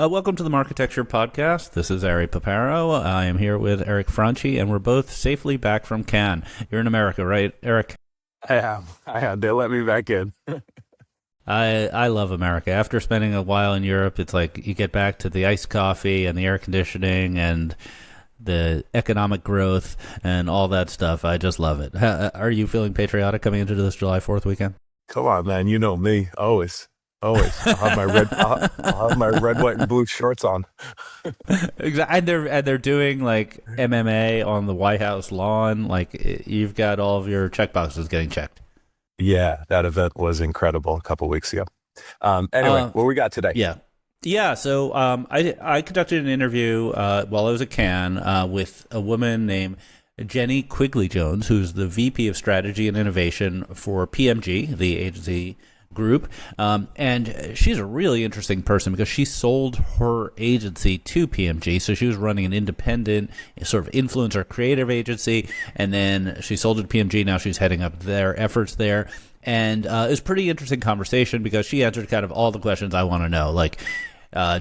Welcome to the Marketecture Podcast. This is Ari Paparo. I am here with Eric Franchi, and we're both safely back from Cannes. You're in America, right, Eric? I am. They let me back in. I love America. After spending a while in Europe, it's like you get back to the iced coffee and the air conditioning and the economic growth and all that stuff. I just love it. Are you feeling patriotic coming into this July 4th weekend? Come on, man. You know me. Always. I'll have my red, I'll have my red, white, and blue shorts on. Exactly. And they're doing like MMA on the White House lawn. Like you've got all of your checkboxes getting checked. Yeah, that event was incredible a couple weeks ago. Anyway, what we got today? Yeah. So I conducted an interview while I was at Cannes with a woman named Jenny Quigley-Jones, who's the VP of Strategy and Innovation for PMG, the agency group. And she's a really interesting person because she sold her agency to PMG. So she was running an independent sort of influencer creative agency, and then she sold it to PMG. Now she's heading up their efforts there. And it was a pretty interesting conversation because she answered kind of all the questions I want to know. Like,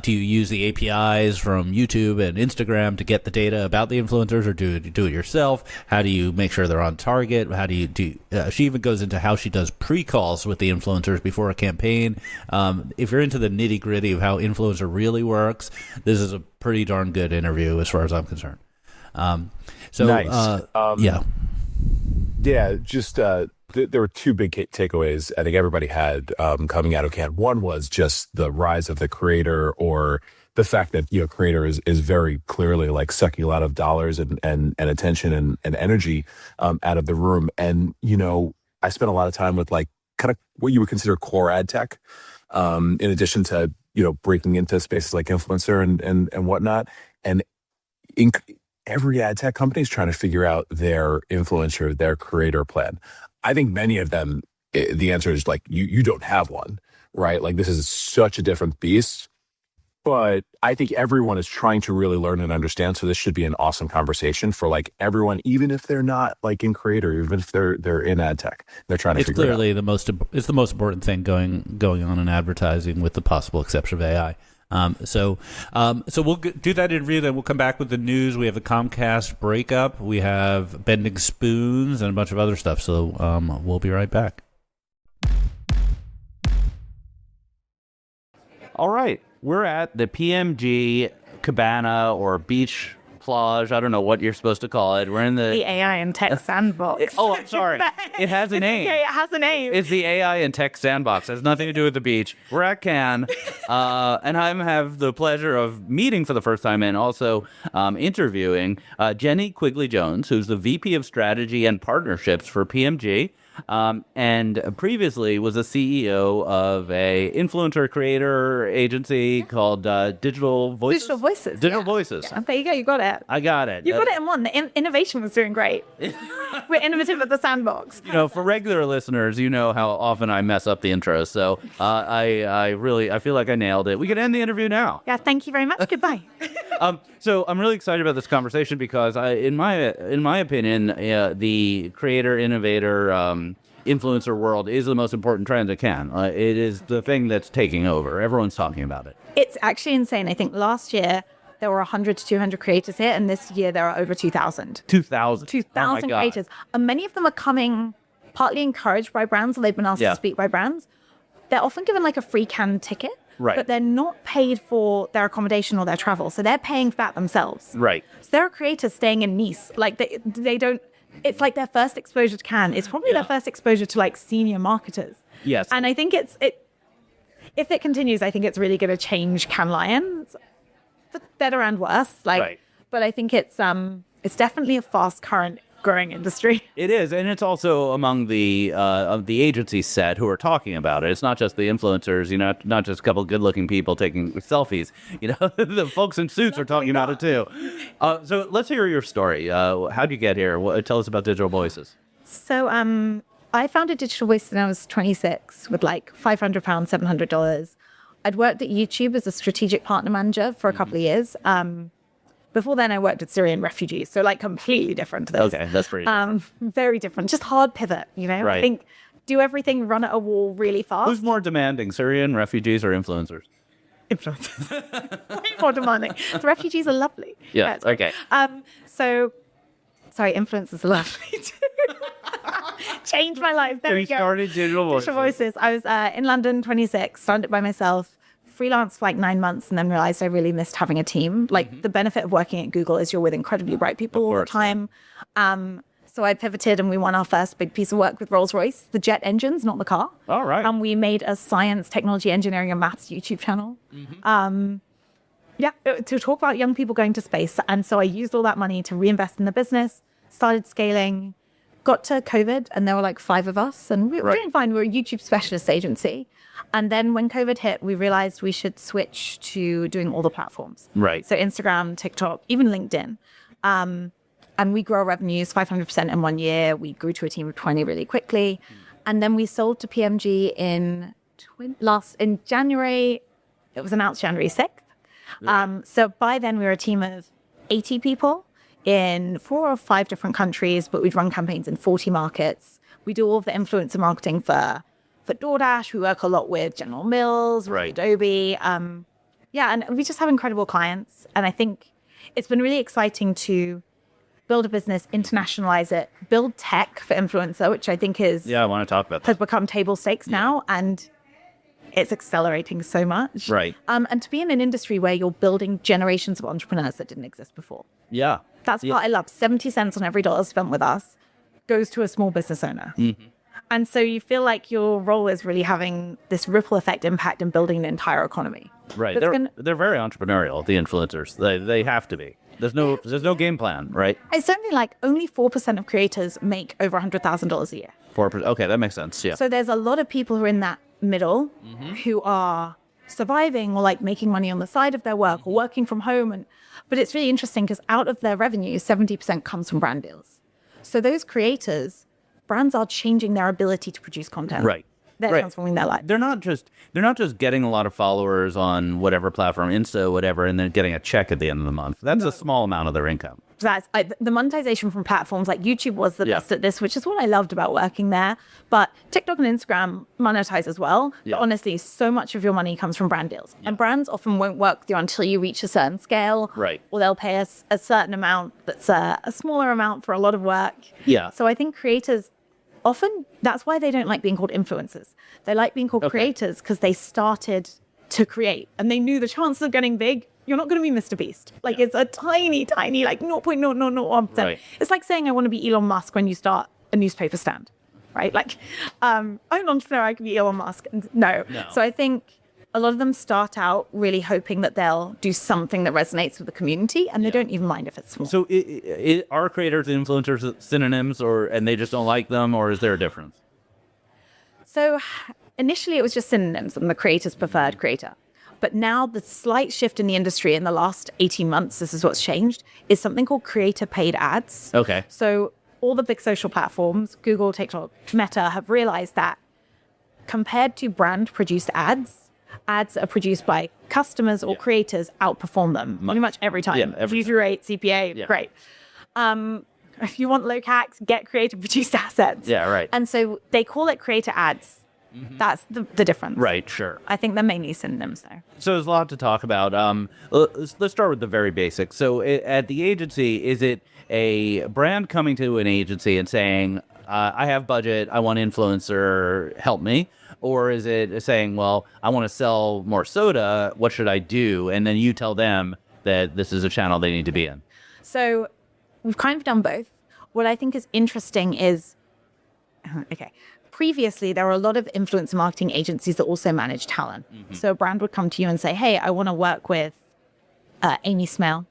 do you use the APIs from YouTube and Instagram to get the data about the influencers, or do it yourself? How do you make sure they're on target? How do you do? She even goes into how she does pre-calls with the influencers before a campaign. If you're into the nitty-gritty of how influencer really works, this is a pretty darn good interview as far as I'm concerned. Nice. Just there were two big takeaways I think everybody had coming out of Cannes. One was just the rise of the creator, or the fact that creator is very clearly like sucking a lot of dollars and attention and energy out of the room. And I spent a lot of time with like kind of what you would consider core ad tech, in addition to breaking into spaces like influencer and whatnot. And every ad tech company is trying to figure out their influencer, their creator plan. I think many of them, the answer is like, you don't have one, right? Like this is such a different beast, but I think everyone is trying to really learn and understand. So this should be an awesome conversation for like everyone, even if they're not like in creator, even if they're in ad tech, they're trying to figure it out. It's the most important thing going on in advertising, with the possible exception of AI. So we'll do that interview, then we'll come back with the news. We have the Comcast breakup, we have bending spoons, and a bunch of other stuff. So we'll be right back. All right, we're at the PMG Cabana or Beach Plage. I don't know what you're supposed to call it. We're in the AI and Tech Sandbox. I'm sorry. It has a name. Okay, it has a name. It's the AI and Tech Sandbox. It has nothing to do with the beach. We're at Cannes, and I have the pleasure of meeting for the first time and also interviewing Jenny Quigley-Jones, who's the VP of Strategy and Partnerships for PMG. And previously was a CEO of a influencer creator agency called Digital Voices. Digital Voices. Digital Voices. Yeah, there you go. You got it. I got it. You got it in one. The innovation was doing great. We're innovative at the sandbox. For regular listeners, how often I mess up the intro. So I feel like I nailed it. We can end the interview now. Yeah. Thank you very much. Goodbye. So I'm really excited about this conversation because in my opinion, the creator, innovator, influencer world is the most important trend it can. It is the thing that's taking over. Everyone's talking about it. It's actually insane. I think last year there were 100 to 200 creators here, and this year there are over 2,000. 2,000. 2,000 creators. And many of them are coming partly encouraged by brands, or they've been asked to speak by brands. They're often given like a free Cannes ticket. Right. But they're not paid for their accommodation or their travel. So they're paying for that themselves. Right. So there are creators staying in Nice. Like they don't, it's like their first exposure to Cannes. It's probably their first exposure to like senior marketers. Yes. And I think if it continues, I think it's really going to change Cannes Lions for better and worse. But I think it's definitely a fast current growing industry. It is, and it's also among the agency set who are talking about it. It's not just the influencers, not just a couple good-looking people taking selfies. The folks in suits are talking about it too. So let's hear your story. How'd you get here? Tell us about Digital Voices. So I founded Digital Voices when I was 26 with like $500, $700. I'd worked at YouTube as a strategic partner manager for a couple of years. Before then, I worked with Syrian refugees, so like completely different to this. Okay, that's pretty different. Very different, just hard pivot, Right. I think do everything, run at a wall really fast. Who's more demanding, Syrian refugees or influencers? Influencers. Way more demanding. The refugees are lovely. Yeah. Okay. Sorry, influencers are lovely too. Changed my life. There we go. Started Digital Voices. I was in London, 26, started it by myself, freelanced for like 9 months, and then realized I really missed having a team. Like the benefit of working at Google is you're with incredibly bright people all the time. So I pivoted and we won our first big piece of work with Rolls-Royce, the jet engines, not the car. All right. And we made a science, technology, engineering, and maths YouTube channel. To talk about young people going to space. And so I used all that money to reinvest in the business, started scaling, got to COVID, and there were like 5 of us, and we were doing fine. We were a YouTube specialist agency. And then when COVID hit, we realized we should switch to doing all the platforms. Right. So Instagram, TikTok, even LinkedIn. And we grew our revenues 500% in 1 year. We grew to a team of 20 really quickly. And then we sold to PMG in January. It was announced January 6th. So by then we were a team of 80 people in 4 or 5 different countries, but we'd run campaigns in 40 markets. We do all of the influencer marketing for DoorDash. We work a lot with General Mills, with Adobe. And we just have incredible clients. And I think it's been really exciting to build a business, internationalize it, build tech for influencer, which I think is I want to talk about that. has become table stakes now, and it's accelerating so much. Right. And to be in an industry where you're building generations of entrepreneurs that didn't exist before. Yeah. That's what I love. 70 cents on every dollar spent with us goes to a small business owner. And so you feel like your role is really having this ripple effect impact in building an entire economy. Right. They're very entrepreneurial, the influencers. They have to be. There's no game plan, right? It's something like only 4% of creators make over $100,000 a year. 4%. Okay, that makes sense. Yeah. So there's a lot of people who are in that middle who are surviving or like making money on the side of their work or working from home. But it's really interesting because out of their revenue, 70% comes from brand deals. So those creators, brands are changing their ability to produce content. Right. They're transforming their life. They're not just getting a lot of followers on whatever platform, Insta, whatever, and then getting a check at the end of the month. That's a small amount of their income. The monetization from platforms like YouTube was the best at this, which is what I loved about working there. But TikTok and Instagram monetize as well. Yeah. But honestly, so much of your money comes from brand deals. And brands often won't work with you until you reach a certain scale. Right. Or they'll pay us a certain amount that's a smaller amount for a lot of work. Yeah. So I think creators often, that's why they don't like being called influencers. They like being called creators because they started to create and they knew the chances of getting big. You're not going to be Mr. Beast. Like it's a tiny, like 0.0001%. Right. It's like saying I want to be Elon Musk when you start a newspaper stand, right? Like I'm an entrepreneur, I can be Elon Musk. No. So I think a lot of them start out really hoping that they'll do something that resonates with the community and they don't even mind if it's small. So are creators and influencers synonyms and they just don't like them, or is there a difference? So initially it was just synonyms and the creator's preferred creator. But now the slight shift in the industry in the last 18 months, this is what's changed, is something called creator paid ads. Okay. So all the big social platforms, Google, TikTok, Meta, have realized that compared to brand produced ads that are produced by customers or creators outperform them pretty much every time. Yeah, View-through rate, CPA, great. If you want low CAC, get creator produced assets. Yeah, right. And so they call it creator ads. That's the difference. Right, sure. I think they're mainly synonyms, though. So there's a lot to talk about. Let's start with the very basics. So at the agency, is it a brand coming to an agency and saying, I have budget, I want influencer, help me? Or is it saying, well, I want to sell more soda, what should I do? And then you tell them that this is a channel they need to be in. So we've kind of done both. What I think is interesting is, previously, there were a lot of influencer marketing agencies that also manage talent. So a brand would come to you and say, hey, I want to work with Amy Smale.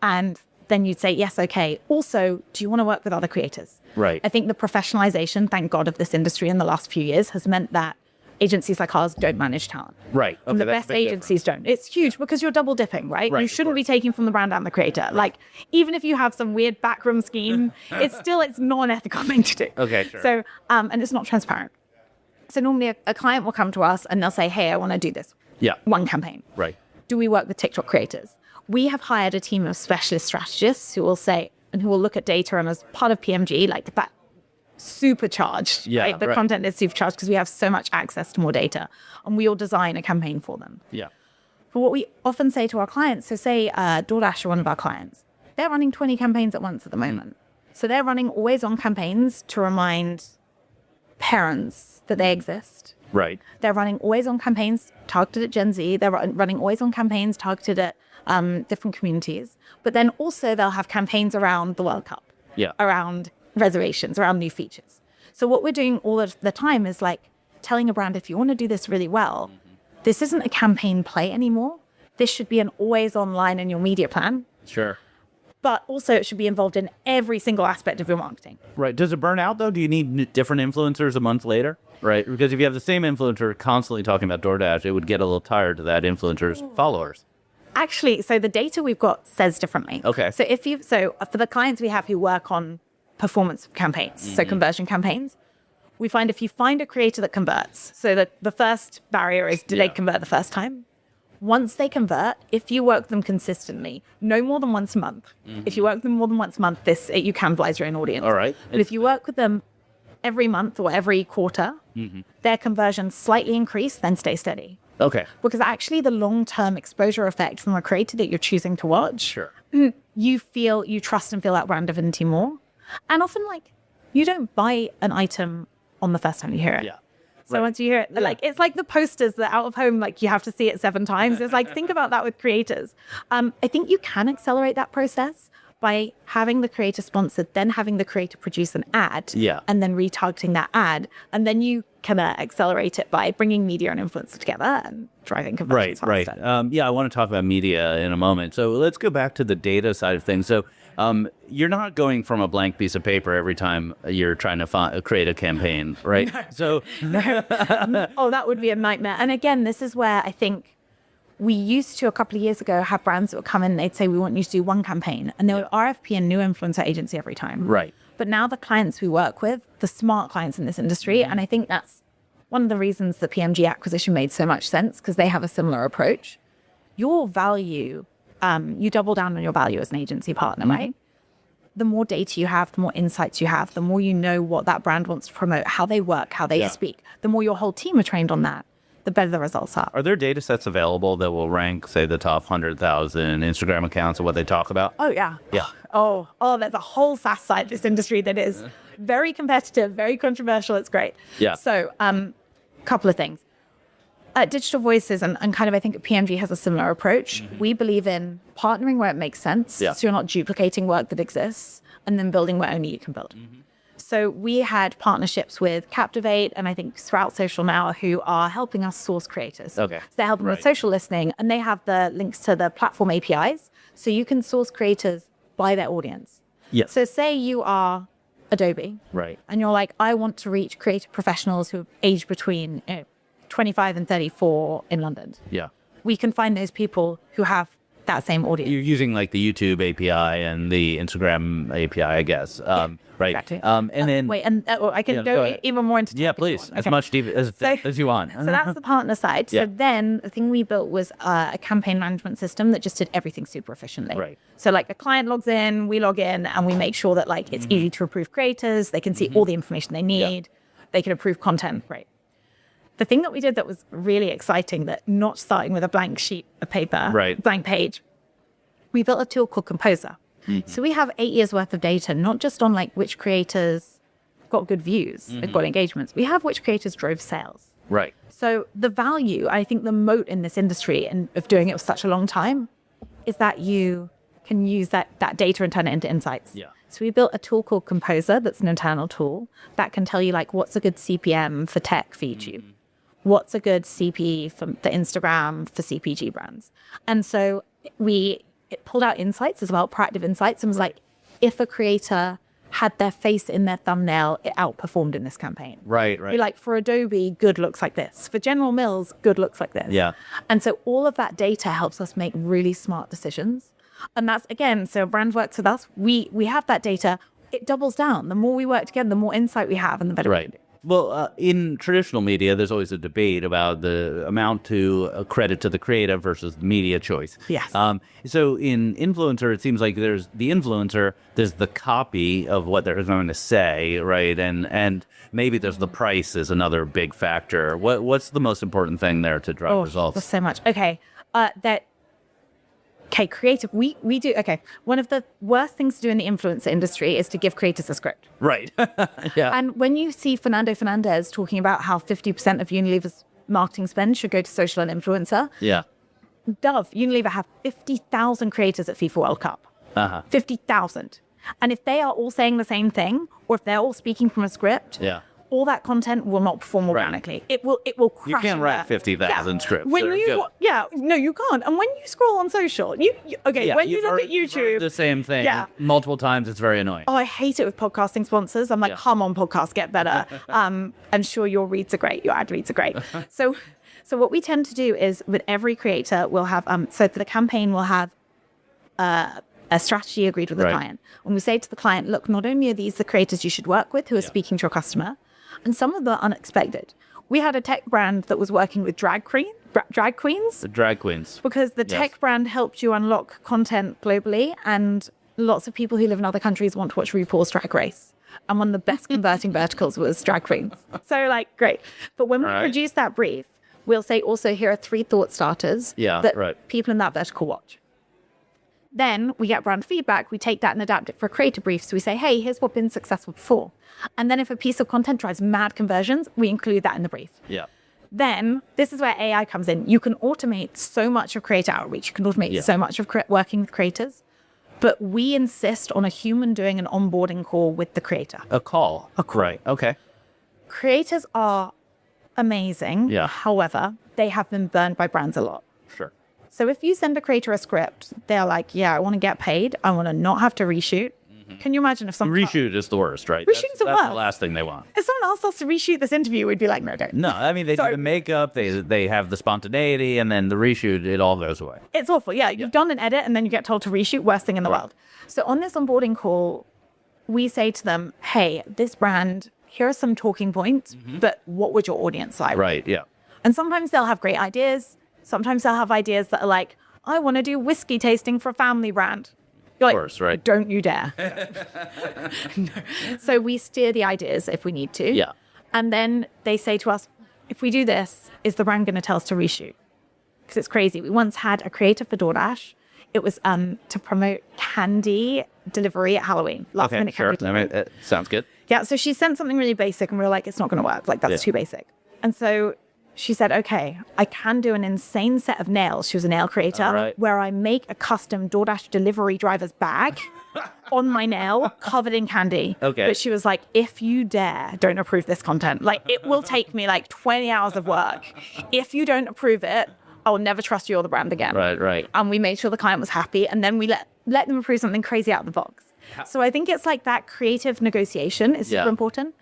And then you'd say, yes, okay. Also, do you want to work with other creators? Right. I think the professionalization, thank God, of this industry in the last few years has meant that agencies like ours don't manage talent. Right. Okay, And the best agencies don't. It's huge because you're double dipping, right? Right, You shouldn't be taking from the brand and the creator. Like, even if you have some weird backroom scheme, it's not an ethical thing to do. Okay, sure. So, and it's not transparent. So normally a client will come to us and they'll say, hey, I want to do this. Yeah. One campaign. Right. Do we work with TikTok creators? We have hired a team of specialist strategists who will say, and who will look at data, and as part of PMG, like that supercharged, right? The content is supercharged because we have so much access to more data, and we will design a campaign for them. Yeah. But what we often say to our clients, so say DoorDash are one of our clients, they're running 20 campaigns at once at the moment. So they're running always on campaigns to remind parents that they exist. Right. They're running always on campaigns targeted at Gen Z. They're running always on campaigns targeted at different communities. But then also they'll have campaigns around the World Cup, around reservations, around new features. So what we're doing all of the time is like telling a brand, if you want to do this really well, this isn't a campaign play anymore. This should be an always online in your media plan. Sure. But also it should be involved in every single aspect of your marketing. Right. Does it burn out, though? Do you need different influencers a month later? Right. Because if you have the same influencer constantly talking about DoorDash, it would get a little tired to that influencer's followers. Actually, so the data we've got says differently. Okay. So for the clients we have who work on performance campaigns, so conversion campaigns, we find if you find a creator that converts, so the first barrier is, do they convert the first time? Once they convert, if you work them consistently, no more than once a month. If you work them more than once a month, you cannibalize your own audience. All right. But if you work with them every month or every quarter, their conversions slightly increase, then stay steady. Okay. Because actually the long-term exposure effect from a creator that you're choosing to watch, Sure. you trust and feel that brand affinity more. And often, like, you don't buy an item on the first time you hear it. Yeah. So once you hear it, like, it's like the posters that out of home, like you have to see it 7 times. It's like, think about that with creators. I think you can accelerate that process by having the creator sponsored, then having the creator produce an ad, and then retargeting that ad. And then you can accelerate it by bringing media and influencer together and driving conversions faster. Right. I want to talk about media in a moment. So let's go back to the data side of things. So you're not going from a blank piece of paper every time you're trying to create a campaign, right? No. Oh, that would be a nightmare. And again, this is where I think we used to, a couple of years ago, have brands that would come in, they'd say, we want you to do one campaign. And they would RFP a new influencer agency every time. Right. But now the clients we work with, the smart clients in this industry, and I think that's one of the reasons the PMG acquisition made so much sense, because they have a similar approach. Your value, you double down on your value as an agency partner, right? The more data you have, the more insights you have, the more you know what that brand wants to promote, how they work, how they speak, the more your whole team are trained on that, the better the results are. Are there data sets available that will rank, say, the top 100,000 Instagram accounts and what they talk about? Oh, yeah. Yeah. Oh, there's a whole SaaS side of this industry that is very competitive, very controversial. It's great. Yeah. So, couple of things. Digital voices and kind of, I think PMG has a similar approach. We believe in partnering where it makes sense. So you're not duplicating work that exists, and then building where only you can build. So we had partnerships with Captivate and I think Sprout Social now, who are helping us source creators. Okay. So they're helping with social listening, and they have the links to the platform APIs. So you can source creators by their audience. Yes. So say you are Adobe. Right. And you're like, I want to reach creative professionals who are aged between 25 and 34 in London. Yeah. We can find those people who have that same audience. You're using like the YouTube API and the Instagram API, I guess. Right. Exactly. And then I can go go ahead. even more into Yeah, topic if you please. want. As Okay. much deep as you want. So that's the partner side. So then the thing we built was a campaign management system that just did everything super efficiently. Right. So like the client logs in, we log in, and we make sure that like it's easy to approve creators. They can see all the information they need. They can approve content. Great. The thing that we did that was really exciting, that not starting with a blank sheet of paper, blank page, we built a tool called Composer. So we have 8 years worth of data, not just on like which creators got good views, got engagements. We have which creators drove sales. Right. So the value, I think the moat in this industry and of doing it for such a long time is that you can use that data and turn it into insights. Yeah. So we built a tool called Composer that's an internal tool that can tell you like what's a good CPM for tech for YouTube. What's a good CP for the Instagram for CPG brands. And so it pulled out insights as well, proactive insights, and was like, if a creator had their face in their thumbnail, it outperformed in this campaign. Right. Be like, for Adobe, good looks like this. For General Mills, good looks like this. Yeah. And so all of that data helps us make really smart decisions. And that's, again, so a brand works with us. We have that data. It doubles down. The more we work together, the more insight we have and the better we can do. Well, in traditional media, there's always a debate about the amount to credit to the creative versus the media choice. Yes. So in influencer, it seems like there's the influencer, there's the copy of what they're going to say, right? And maybe there's the price is another big factor. What's the most important thing there to drive results? There's so much. Okay. That okay, creative. We do okay. One of the worst things to do in the influencer industry is to give creators a script. Right. Yeah. And when you see Fernando Fernandez talking about how 50% of Unilever's marketing spend should go to social and influencer, Yeah. Unilever have 50,000 creators at FIFA World Cup. 50,000. And if they are all saying the same thing, or if they're all speaking from a script, Yeah. all that content will not perform organically. It will crash. You can't write 50,000 scripts. When They're you good. no, you can't. And when you scroll on social, when you look at YouTube, the same thing multiple times, it's very annoying. Oh, I hate it with podcasting sponsors. I'm like, come on, podcast, get better. I'm sure your reads are great. Your ad reads are great. So what we tend to do is with every creator, we'll have, so for the campaign, we'll have a strategy agreed with the client. And we say to the client, look, not only are these the creators you should work with who are speaking to your customer, and some of them are unexpected. We had a tech brand that was working with drag queens. The drag queens. Because the tech brand helped you unlock content globally, and lots of people who live in other countries want to watch RuPaul's Drag Race. And one of the best converting verticals was drag queens. So great. But when we produce that brief, we'll say also here are 3 thought starters that people in that vertical watch. Then we get brand feedback. We take that and adapt it for a creator brief. So we say, hey, here's what's been successful before. And then if a piece of content drives mad conversions, we include that in the brief. Yeah. Then this is where AI comes in. You can automate so much of creator outreach. You can automate so much of working with creators. But we insist on a human doing an onboarding call with the creator. A call. Right. Okay. Creators are amazing. Yeah. However, they have been burned by brands a lot. Sure. So if you send a creator a script, they're like, yeah, I want to get paid. I want to not have to reshoot. Can you imagine if someone... Reshoot is the worst, right? Reshoot's the worst. That's the last thing they want. If someone else has to reshoot this interview, we'd be like, no, don't. No, I mean, they do the makeup, they have the spontaneity, and then the reshoot, it all goes away. It's awful. Yeah, you've done an edit, and then you get told to reshoot. Worst thing in the world. So on this onboarding call, we say to them, hey, this brand, here are some talking points, but what would your audience like? Right, yeah. And sometimes they'll have great ideas. Sometimes they'll have ideas that are like, I want to do whiskey tasting for a family brand. You're like, of course, right? Don't you dare. No. So we steer the ideas if we need to. Yeah. And then they say to us, if we do this, is the brand going to tell us to reshoot? Because it's crazy. We once had a creator for DoorDash. It was to promote candy delivery at Halloween. Last minute candy delivery. I mean, it sounds good. Yeah, so she sent something really basic and we were like, it's not going to work. Like, that's too basic. And so she said, okay, I can do an insane set of nails. She was a nail creator where I make a custom DoorDash delivery driver's bag on my nail covered in candy. Okay. But she was like, if you dare, don't approve this content. Like, it will take me like 20 hours of work. If you don't approve it, I will never trust you or the brand again. Right. And we made sure the client was happy. And then we let them approve something crazy out of the box. So I think it's like that creative negotiation is super important.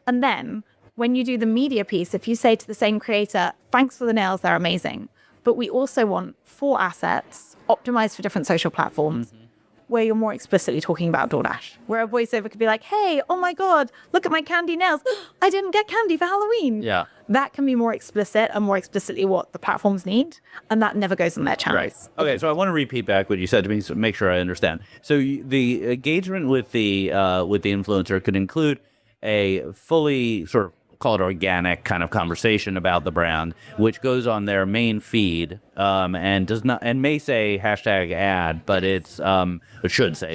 And then when you do the media piece, if you say to the same creator, thanks for the nails, they're amazing, but we also want 4 assets optimized for different social platforms where you're more explicitly talking about DoorDash, where a voiceover could be like, hey, oh my God, look at my candy nails. I didn't get candy for Halloween. Yeah. That can be more explicit and more explicitly what the platforms need. And that never goes on their channels. Right. Okay, so I want to repeat back what you said to me to make sure I understand. So the engagement with the influencer could include a fully sort of call it organic kind of conversation about the brand, which goes on their main feed and does not and may say hashtag ad, but it should say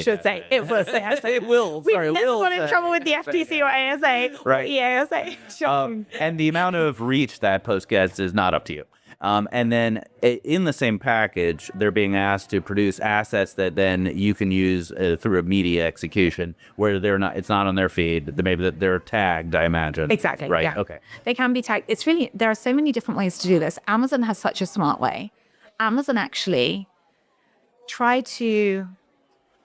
it will say hashtag. It will. We've never got in trouble with the FTC or ASA or EASA. And the amount of reach that post gets is not up to you. And then in the same package, they're being asked to produce assets that then you can use through a media execution where it's not on their feed. Maybe that they're tagged, I imagine. Exactly. Right. Yeah. Okay. They can be tagged. There are so many different ways to do this. Amazon has such a smart way. Amazon actually tried to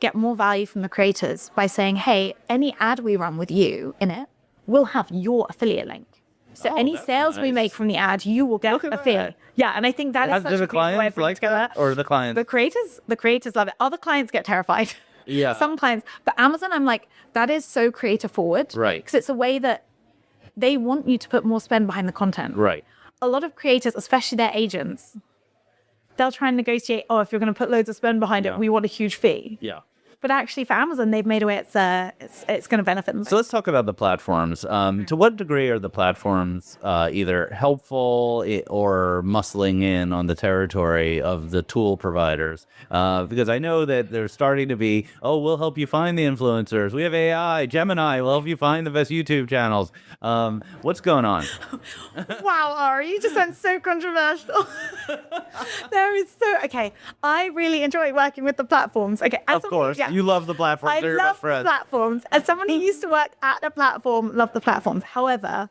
get more value from the creators by saying, hey, any ad we run with you in it will have your affiliate link. So any sales we make from the ad, you will get a fee. Yeah, and I think that is such a great way of putting together. Or the clients? The creators love it. Other clients get terrified. Yeah. Some clients. But Amazon, I'm like, that is so creator forward. Right. Because it's a way that they want you to put more spend behind the content. Right. A lot of creators, especially their agents, they'll try and negotiate, if you're going to put loads of spend behind it, we want a huge fee. Yeah. But actually, for Amazon, they've made a way it's going to benefit them. So let's talk about the platforms. To what degree are the platforms either helpful or muscling in on the territory of the tool providers? Because I know that there's starting to be, we'll help you find the influencers. We have AI, Gemini will help you find the best YouTube channels. What's going on? Wow, Ari, you just went so controversial. Okay. I really enjoy working with the platforms. Okay, Of course, you love the platforms. I They're your love best the friends. platforms. As someone who used to work at a platform, love the platforms. However,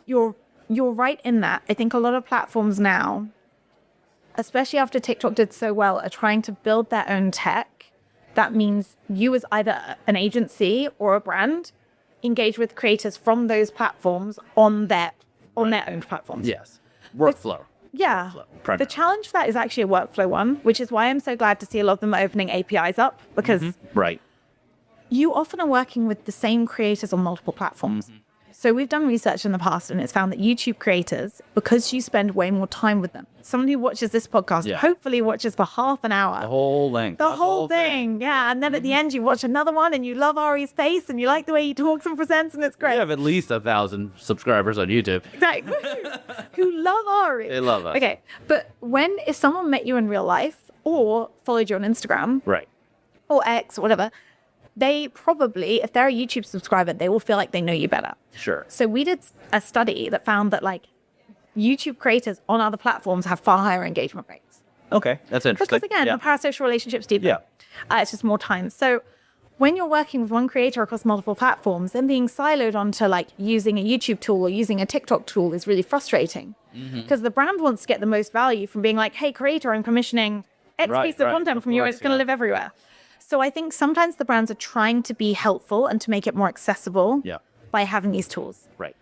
you're right in that. I think a lot of platforms now, especially after TikTok did so well, are trying to build their own tech. That means you as either an agency or a brand engage with creators from those platforms on their own platforms. Yes. Workflow. Yeah. Primarily. The challenge for that is actually a workflow one, which is why I'm so glad to see a lot of them are opening APIs up, because Right. you often are working with the same creators on multiple platforms. So we've done research in the past, and it's found that YouTube creators, because you spend way more time with them, someone who watches this podcast hopefully watches for half an hour. The whole length. The whole thing. Yeah. And then at the end, you watch another one and you love Ari's face and you like the way he talks and presents, and it's great. We have at least 1,000 subscribers on YouTube. Exactly. Who love Ari. They love us. Okay. But if someone met you in real life or followed you on Instagram Right. or X or whatever, they probably, if they're a YouTube subscriber, they will feel like they know you better. Sure. So we did a study that found that YouTube creators on other platforms have far higher engagement rates. Okay. That's interesting. Because again, the parasocial relationship's deeper. Yeah. It's just more time. So when you're working with one creator across multiple platforms, then being siloed onto using a YouTube tool or using a TikTok tool is really frustrating. Because the brand wants to get the most value from being like, hey, creator, I'm commissioning X piece of content from you. It's going to live everywhere. So I think sometimes the brands are trying to be helpful and to make it more accessible by having these tools. Right.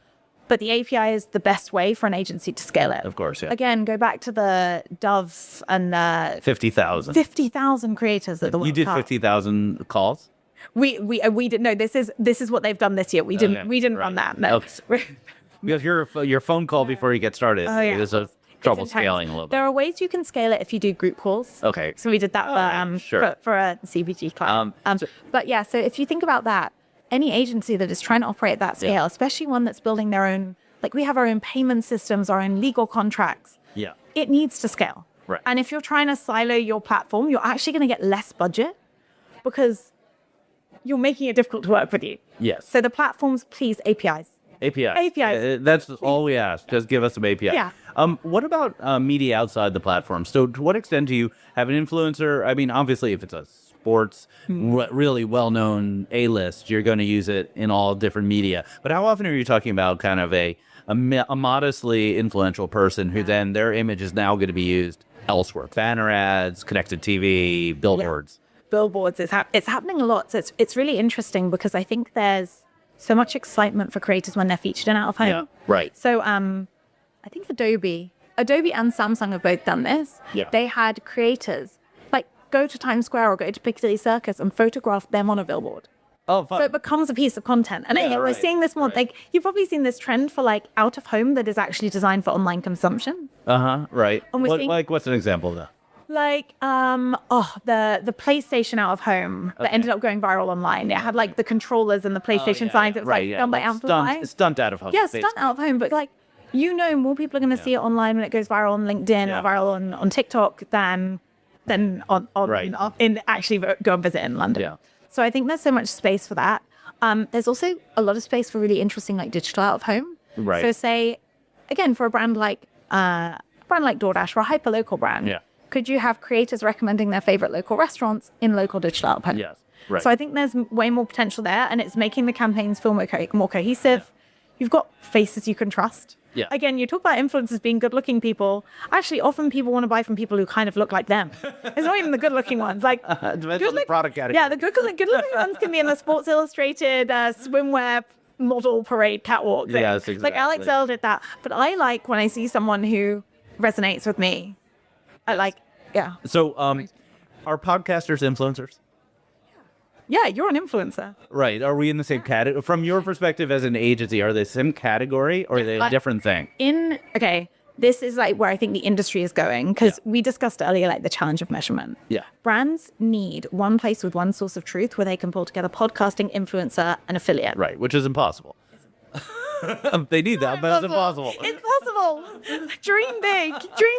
But the API is the best way for an agency to scale it. Of course, yeah. Again, go back to the Dove and 50,000. 50,000 creators at the World You did Cup. 50,000 calls? We did no. This is what they've done this year. We didn't run that. No. Okay. Because your phone call before you get started. Oh, yeah. There's a trouble scaling a little bit. There are ways you can scale it if you do group calls. Okay. So we did that for a CPG client. But yeah, so if you think about that, any agency that is trying to operate at that scale, especially one that's building their own, we have our own payment systems, our own legal contracts. Yeah. It needs to scale. Right. And if you're trying to silo your platform, you're actually going to get less budget because you're making it difficult to work with you. Yes. So the platforms, please, APIs. APIs. That's all we ask. Just give us some APIs. Yeah. What about media outside the platform? So to what extent do you have an influencer? I mean, obviously, if it's a sports, really well-known A-list, you're going to use it in all different media. But how often are you talking about kind of a modestly influential person who then their image is now going to be used elsewhere? Banner ads, connected TV, billboards. Yeah. Billboards. It's happening a lot. So it's really interesting because I think there's so much excitement for creators when they're featured in out of home. Yeah, right. So I think Adobe and Samsung have both done this. Yeah. They had creators go to Times Square or go to Piccadilly Circus and photograph them on a billboard. Oh, fun. So it becomes a piece of content. And we're right, seeing this more. You've probably seen this trend for out of home that is actually designed for online consumption. Right. And we're seeing, what's an example of that? The PlayStation out of home that ended up going viral online. It had the controllers and the PlayStation signs. It was done by Amplify. Stunt out of home. Yeah, stunt out of home. But more people are going to see it online when it goes viral on LinkedIn or viral on TikTok than in actually go and visit in London. Yeah. So I think there's so much space for that. There's also a lot of space for really interesting digital out of home. Right. So say, again, for a brand like DoorDash or a hyper-local brand, could you have creators recommending their favorite local restaurants in local digital out of home? Yes. Right. So I think there's way more potential there, and it's making the campaigns feel more cohesive. Yeah. You've got faces you can trust. Yeah. Again, you talk about influencers being good-looking people. Actually, often people want to buy from people who kind of look like them. It's not even the good-looking ones. Depends on the product category. Yeah, the good-looking ones can be in the Sports Illustrated swimwear model parade catwalk thing. Yes, exactly. Alex Earle did that. But I like when I see someone who resonates with me. So, are podcasters influencers? Yeah, you're an influencer. Right. Are we in the same category? From your perspective as an agency, are they the same category or are they a different thing? this is like where I think the industry is going, because we discussed earlier, like the challenge of measurement. Yeah. Brands need one place with one source of truth where they can pull together podcasting, influencer, and affiliate. Right, which is impossible. They need that, but it's impossible. It's possible. Dream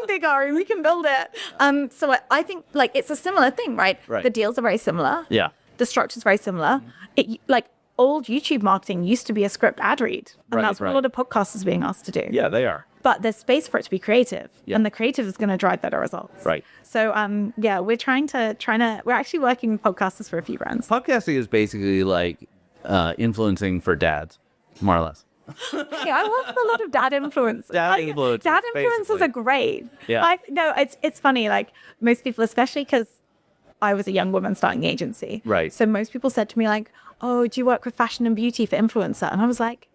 big, Ari. We can build it. So I think like it's a similar thing, right? Right. The deals are very similar. Yeah. The structure's very similar. It like old YouTube marketing used to be a script ad read, and that's what a lot of podcasters are being asked to do. Yeah, they are. But there's space for it to be creative, and the creative is going to drive better results. Right. So, we're trying to. We're actually working with podcasters for a few brands. Podcasting is basically like influencing for dads, more or less. Yeah, I work with a lot of dad influencers. Dad influencers, Dad influencers basically. are great. Yeah. No, it's funny. Like most people, especially because I was a young woman starting the agency. Right. So most people said to me like, "Oh, do you work with fashion and beauty for influencer?" And I was like,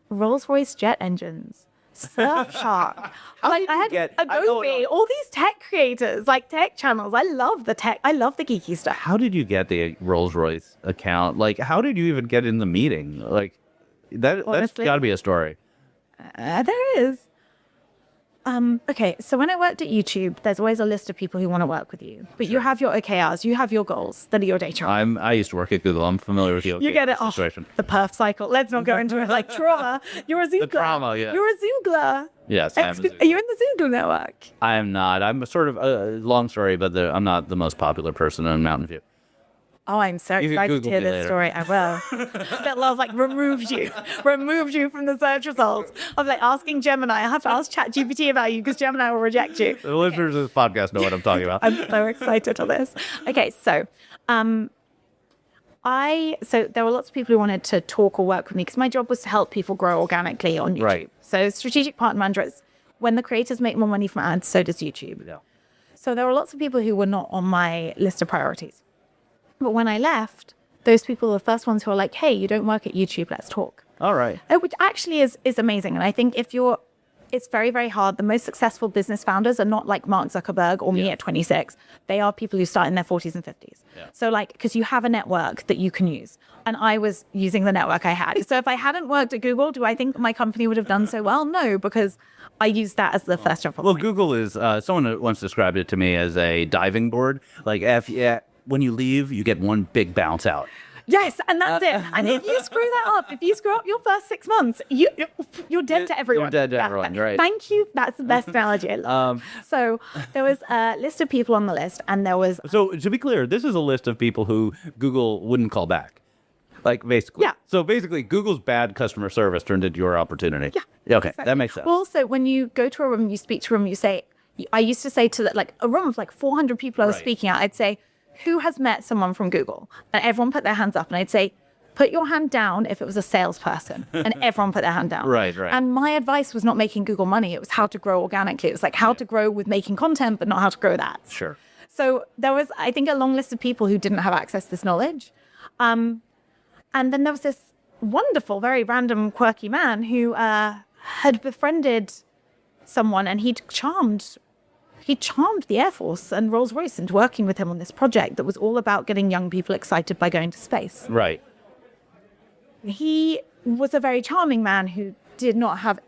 "Rolls-Royce jet engines." Surfshark. Like I had Adobe, all these tech creators, like tech channels. I love the tech. I love the geeky stuff. How did you get the Rolls-Royce account? Like, how did you even get in the meeting? Like, that's Honestly, got to be a story. There is. Okay, so when I worked at YouTube, there's always a list of people who want to work with you, but you have your OKRs, you have your goals that are your data. I used to work at Google. I'm familiar with the You get it off situation. the perf cycle. Let's not go into it like trauma. You're a Zoogler. The trauma, yeah. You're a Zoogler. Yes, I am a Zoogler. Are you in the Zoogler network? I am not. I'm a sort of long story, but I'm not the most popular person in Mountain View. Oh, I'm so You can excited to Google hear me this later. story. I will. That love like removed you from the search results. I'm like asking Gemini. I have to ask ChatGPT about you because Gemini will reject you. The listeners of this podcast know what I'm talking about. I'm so excited for this. Okay, so so there were lots of people who wanted to talk or work with me because my job was to help people grow organically on YouTube. Right. So strategic partner manager is when the creators make more money from ads, so does YouTube. Yeah. So there were lots of people who were not on my list of priorities. But when I left, those people were the first ones who were like, "Hey, you don't work at YouTube, let's talk." All right. Which actually is amazing. And I think it's very, very hard. The most successful business founders are not like Mark Zuckerberg or me at 26. They are people who start in their 40s and 50s. Yeah. So like, because you have a network that you can use. And I was using the network I had. So if I hadn't worked at Google, do I think my company would have done so well? No, because I used that as the first job. Well, Google is, someone once described it to me as a diving board. Like, when you leave, you get one big bounce out. Yes, and that's it. And if you screw that up, if you screw up your first 6 months, you're dead to everyone. You're dead to everyone, right. Thank you. That's the best analogy. I love. So there was a list of people on the list, and there was... So to be clear, this is a list of people who Google wouldn't call back. Like, basically. Yeah. So basically, Google's bad customer service turned into your opportunity. Yeah. Okay, Exactly. that makes sense. Well, also, when you go to a room, you speak to a room, you say... I used to say to like a room of like 400 people I was Right. speaking at, I'd say, "Who has met someone from Google?" And everyone put their hands up, and I'd say, "Put your hand down if it was a salesperson." And everyone put their hand down. Right. And my advice was not making Google money. It was how to grow organically. It was like how to grow with making content, but not how to grow that. Sure. So there was, I think, a long list of people who didn't have access to this knowledge. And then there was this wonderful, very random, quirky man who had befriended someone, and he charmed the Air Force and Rolls-Royce into working with him on this project that was all about getting young people excited by going to space. Right. He was a very charming man who did not have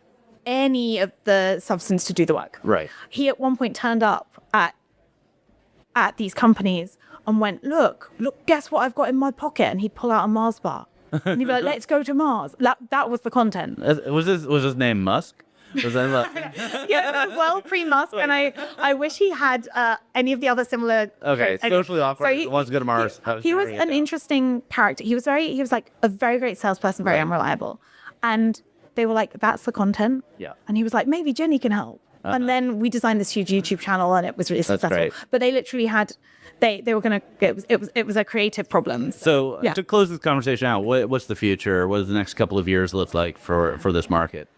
any of the substance to do the work. Right. He at one point turned up at these companies and went, look, guess what I've got in my pocket? And he'd pull out a Mars bar. And he'd be like, "Let's go to Mars." That was the content. Was his name Musk? Was that Yeah, well, pre-Musk, and I wish he had any of the other similar. Okay, socially awkward. Wants to go to Mars. He was an interesting character. He was like a very great salesperson, very unreliable, and they were like, "That's the content." Yeah. And he was like, "Maybe Jenny can help." And then we designed this huge YouTube channel, and it was really successful. great. But they literally had, they were gonna. It was a creative problem. So yeah. to close this conversation out, what's the future? What does the next couple of years look like for this market?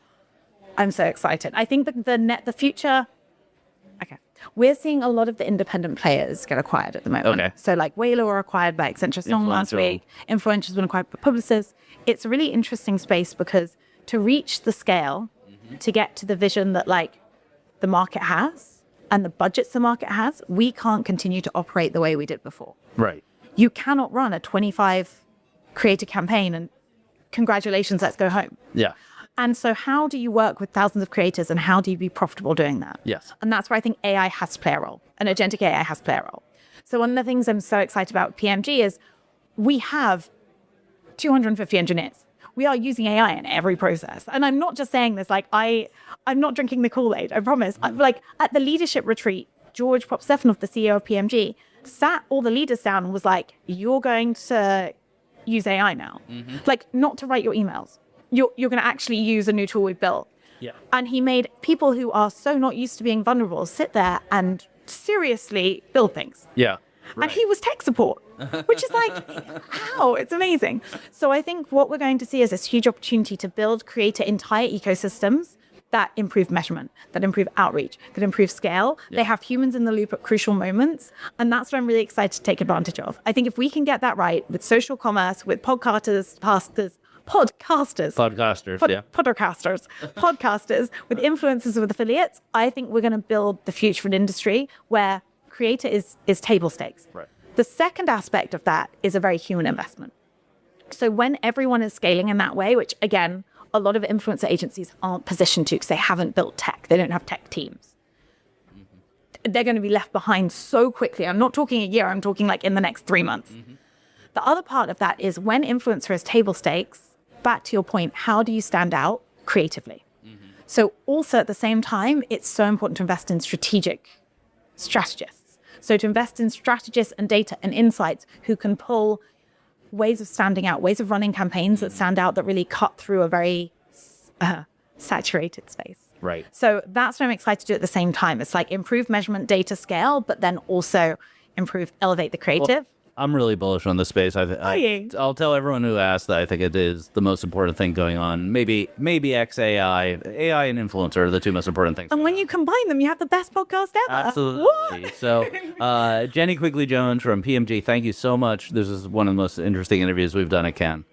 I'm so excited. I think the future. Okay, we're seeing a lot of the independent players get acquired at the moment. Okay. So like Waylo were acquired by Accenture Song last Influential. week. Influential's been acquired by Publicis. It's a really interesting space because to reach the scale, to get to the vision that like the market has and the budgets the market has, we can't continue to operate the way we did before. Right. You cannot run a 25 creator campaign and congratulations, let's go home. Yeah. And so how do you work with thousands of creators and how do you be profitable doing that? Yes. And that's where I think AI has to play a role, and agentic AI has to play a role. So one of the things I'm so excited about with PMG is we have 250 engineers. We are using AI in every process. And I'm not just saying this, like I'm not drinking the Kool-Aid, I promise. Like at the leadership retreat, George Popstefanov, the CEO of PMG, sat all the leaders down and was like, you're going to use AI now. Like not to write your emails. You're going to actually use a new tool we've built. Yeah. And he made people who are so not used to being vulnerable sit there and seriously build things. Yeah. Right. And he was tech support, which is like, how? It's amazing. So I think what we're going to see is this huge opportunity to build, create entire ecosystems that improve measurement, that improve outreach, that improve scale. Yeah. They have humans in the loop at crucial moments. And that's what I'm really excited to take advantage of. I think if we can get that right with social commerce, with podcasters, with influencers, with affiliates, I think we're going to build the future of an industry where creator is table stakes. Right. The second aspect of that is a very human investment. So when everyone is scaling in that way, which again, a lot of influencer agencies aren't positioned to because they haven't built tech. They don't have tech teams. They're going to be left behind so quickly. I'm not talking a year. I'm talking like in the next 3 months. The other part of that is when influencer is table stakes, back to your point, how do you stand out creatively? So also at the same time, it's so important to invest in strategists. So to invest in strategists and data and insights who can pull ways of standing out, ways of running campaigns that stand out, that really cut through a very saturated space. Right. So that's what I'm excited to do at the same time. It's like improve measurement, data, scale, but then also elevate the creative. Well, I'm really bullish on this space. I'll tell everyone who asks that I think it is the most important thing going on. Maybe XAI, AI and influencer are the two most important things. And when you combine them, you have the best podcast ever. Absolutely. What? So, Jenny Quigley-Jones from PMG, thank you so much. This is one of the most interesting interviews we've done at Cannes.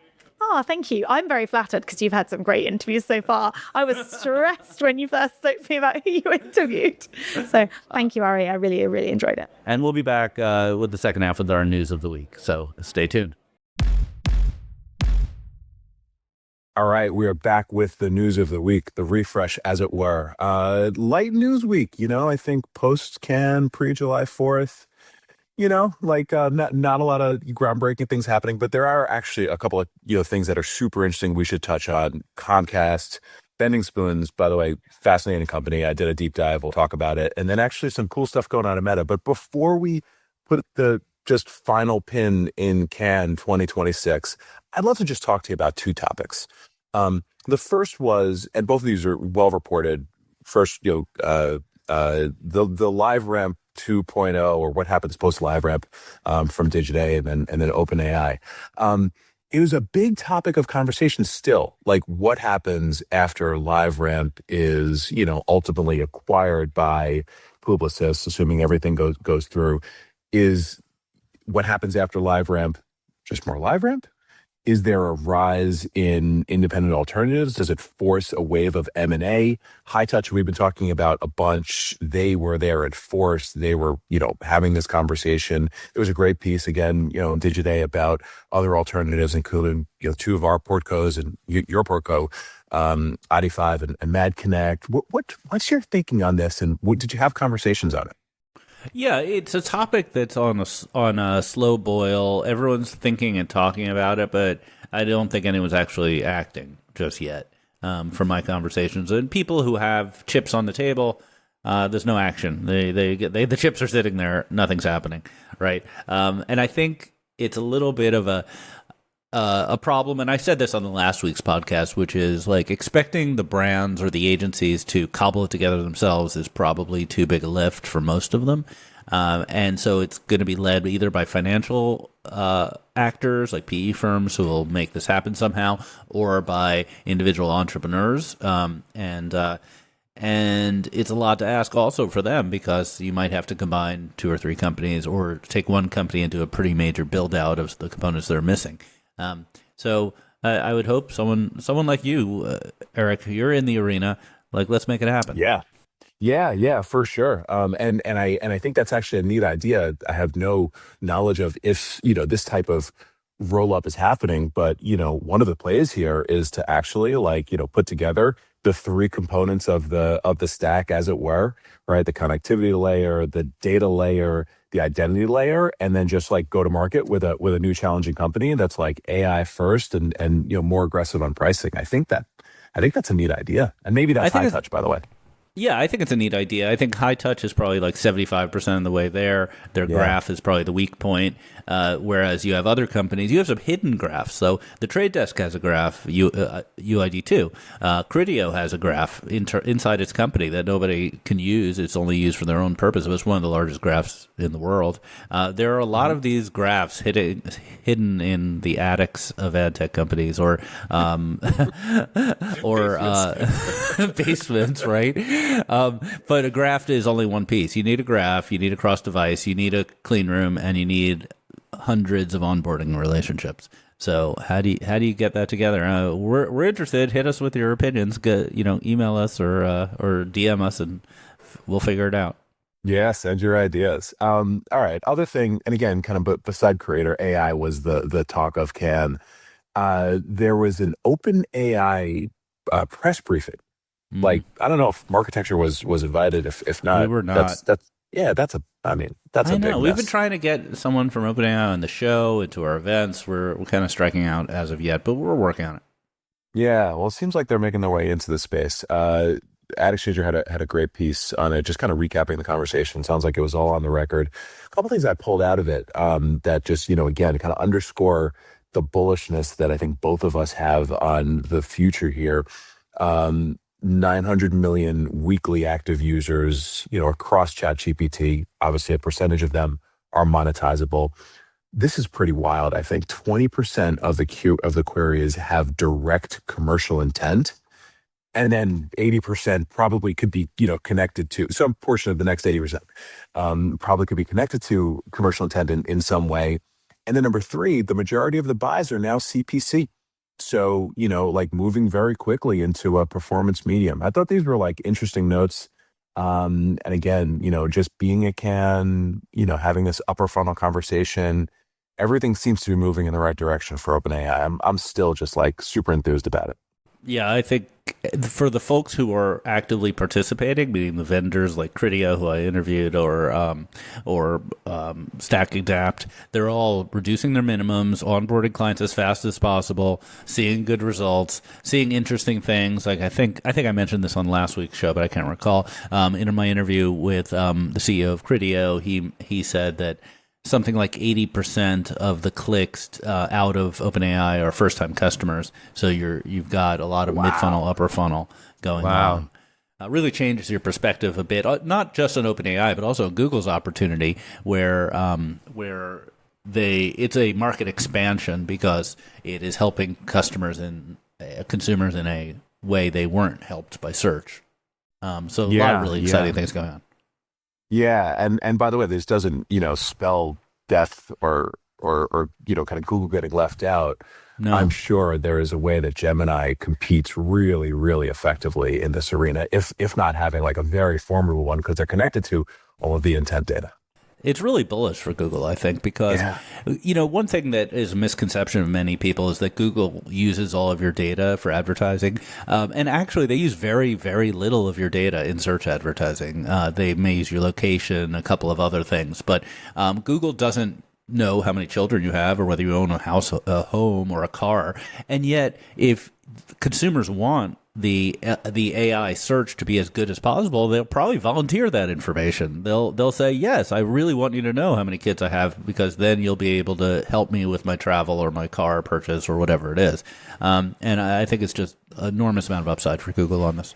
Oh, thank you. I'm very flattered because you've had some great interviews so far. I was stressed when you first spoke to me about who you interviewed. So thank you, Ari. I really, really enjoyed it. And we'll be back with the second half of our news of the week. So stay tuned. All right, we are back with the news of the week, the refresh, as it were. Light news week, I think post-Cannes, pre-July 4th. Not a lot of groundbreaking things happening, but there are actually a couple of things that are super interesting we should touch on. Comcast, Bending Spoons, by the way, fascinating company. I did a deep dive. We'll talk about it. And then actually some cool stuff going on in Meta. But before we put the just final pin in Cannes 2026, I'd love to just talk to you about two topics. The first was, and both of these are well reported. First, the LiveRamp 2.0, or what happens post LiveRamp from Digiday and then OpenAI. It was a big topic of conversation still, like what happens after LiveRamp is, ultimately acquired by Publicis, assuming everything goes through. Is what happens after LiveRamp just more LiveRamp? Is there a rise in independent alternatives? Does it force a wave of M&A? High Touch, we've been talking about a bunch. They were there at Force. They were, having this conversation. There was a great piece, again, in Digiday about other alternatives, including, two of our portcos and your portco, Adi5 and Mad Connect. What's your thinking on this? And did you have conversations on it? Yeah, it's a topic that's on a slow boil. Everyone's thinking and talking about it, but I don't think anyone's actually acting just yet. From my conversations and people who have chips on the table, there's no action. The chips are sitting there, nothing's happening, right? And I think it's a little bit of a problem, and I said this on the last week's podcast, which is like expecting the brands or the agencies to cobble it together themselves is probably too big a lift for most of them. And so it's going to be led either by financial actors like PE firms who will make this happen somehow, or by individual entrepreneurs. And it's a lot to ask also for them, because you might have to combine 2 or 3 companies or take one company and do a pretty major build out of the components they're missing. So I would hope someone like you, Eric, you're in the arena. Like, let's make it happen. Yeah, for sure. And I think that's actually a neat idea. I have no knowledge of if, this type of roll up is happening. But, one of the plays here is to actually put together the three components of the stack, as it were, right? The connectivity layer, the data layer, the identity layer, and then just go to market with a new challenging company that's AI first and more aggressive on pricing. I think that's a neat idea. And maybe that's high touch, by the way. Yeah, I think it's a neat idea. I think high touch is probably 75% of the way there. Their graph is probably the weak point, whereas you have other companies. You have some hidden graphs. So the Trade Desk has a graph, UID2. Criteo has a graph inside its company that nobody can use. It's only used for their own purpose. It's one of the largest graphs in the world. There are a lot of these graphs hidden in the attics of ad tech companies or basements, right? But a graph is only one piece. You need a graph, you need a cross-device, you need a clean room, and you need hundreds of onboarding relationships. So how do you get that together? We're interested. Hit us with your opinions. Email us or DM us, and we'll figure it out. Yeah, send your ideas. All right. Other thing, and again, kind of beside Creator, AI was the talk of Cannes. There was an OpenAI press briefing. I don't know if Marketecture was invited. If not, we were not. That's a big mess. We've been trying to get someone from OpenAI on the show and to our events. We're kind of striking out as of yet, but we're working on it. Yeah, well, it seems like they're making their way into the space. Ad Exchanger had a great piece on it, just kind of recapping the conversation. Sounds like it was all on the record. A couple things I pulled out of it that just again kind of underscore the bullishness that I think both of us have on the future here. 900 million weekly active users, across ChatGPT. Obviously, a percentage of them are monetizable. This is pretty wild. I think 20% of the queries have direct commercial intent, and then 80% probably could be, connected to some portion of the next 80%. Probably could be connected to commercial intent in some way. And then number three, the majority of the buys are now CPC. So, moving very quickly into a performance medium. I thought these were interesting notes. And again, just being a Cannes, having this upper funnel conversation, everything seems to be moving in the right direction for OpenAI. I'm still just super enthused about it. Yeah, I think for the folks who are actively participating, meaning the vendors like Criteo, who I interviewed, or Stack Adapt, they're all reducing their minimums, onboarding clients as fast as possible, seeing good results, seeing interesting things. I think I mentioned this on last week's show, but I can't recall. In my interview with the CEO of Criteo, he said that something like 80% of the clicks out of OpenAI are first-time customers. So you've got a lot of mid-funnel, upper funnel going on. Really changes your perspective a bit, not just on OpenAI, but also Google's opportunity, where it's a market expansion because it is helping consumers in a way they weren't helped by search. So a lot of really exciting things going on. Yeah, and by the way, this doesn't spell death or kind of Google getting left out. No. I'm sure there is a way that Gemini competes really, really effectively in this arena, if not having a very formidable one, because they're connected to all of the intent data. It's really bullish for Google, I think, because, one thing that is a misconception of many people is that Google uses all of your data for advertising. And actually, they use very, very little of your data in search advertising. They may use your location, a couple of other things. But Google doesn't know how many children you have or whether you own a house, a home, or a car. And yet, if consumers want the AI search to be as good as possible, they'll probably volunteer that information. They'll say, yes, I really want you to know how many kids I have, because then you'll be able to help me with my travel or my car purchase or whatever it is. And I think it's just an enormous amount of upside for Google on this.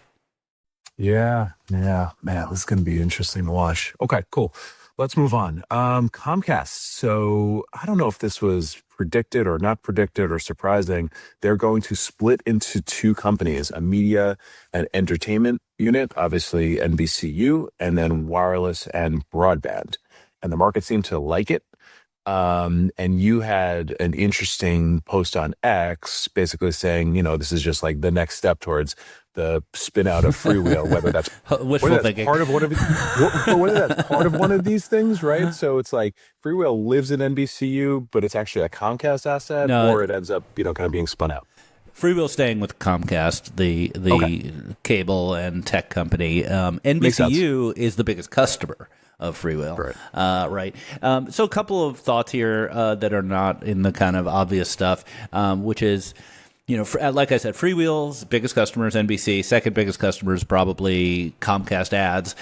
Yeah, man, this is going to be interesting to watch. Okay, cool. Let's move on. Comcast. So I don't know if this was predicted or not predicted or surprising. They're going to split into two companies, a media and entertainment unit, obviously NBCU, and then wireless and broadband. And the market seemed to like it. And you had an interesting post on X basically saying, this is just like the next step towards the spin out of Freewheel, whether that's Wishful thinking. part of one of whether that's part of one of these things, right? So it's like Freewheel lives in NBCU, but it's actually a Comcast asset, or it ends up, kind of being spun out. Freewheel staying with Comcast, the cable and tech company. NBCU is the biggest customer of Freewheel. Right. So a couple of thoughts here that are not in the kind of obvious stuff, which is, like I said, Freewheel's biggest customer is NBC. Second biggest customer is probably Comcast Ads,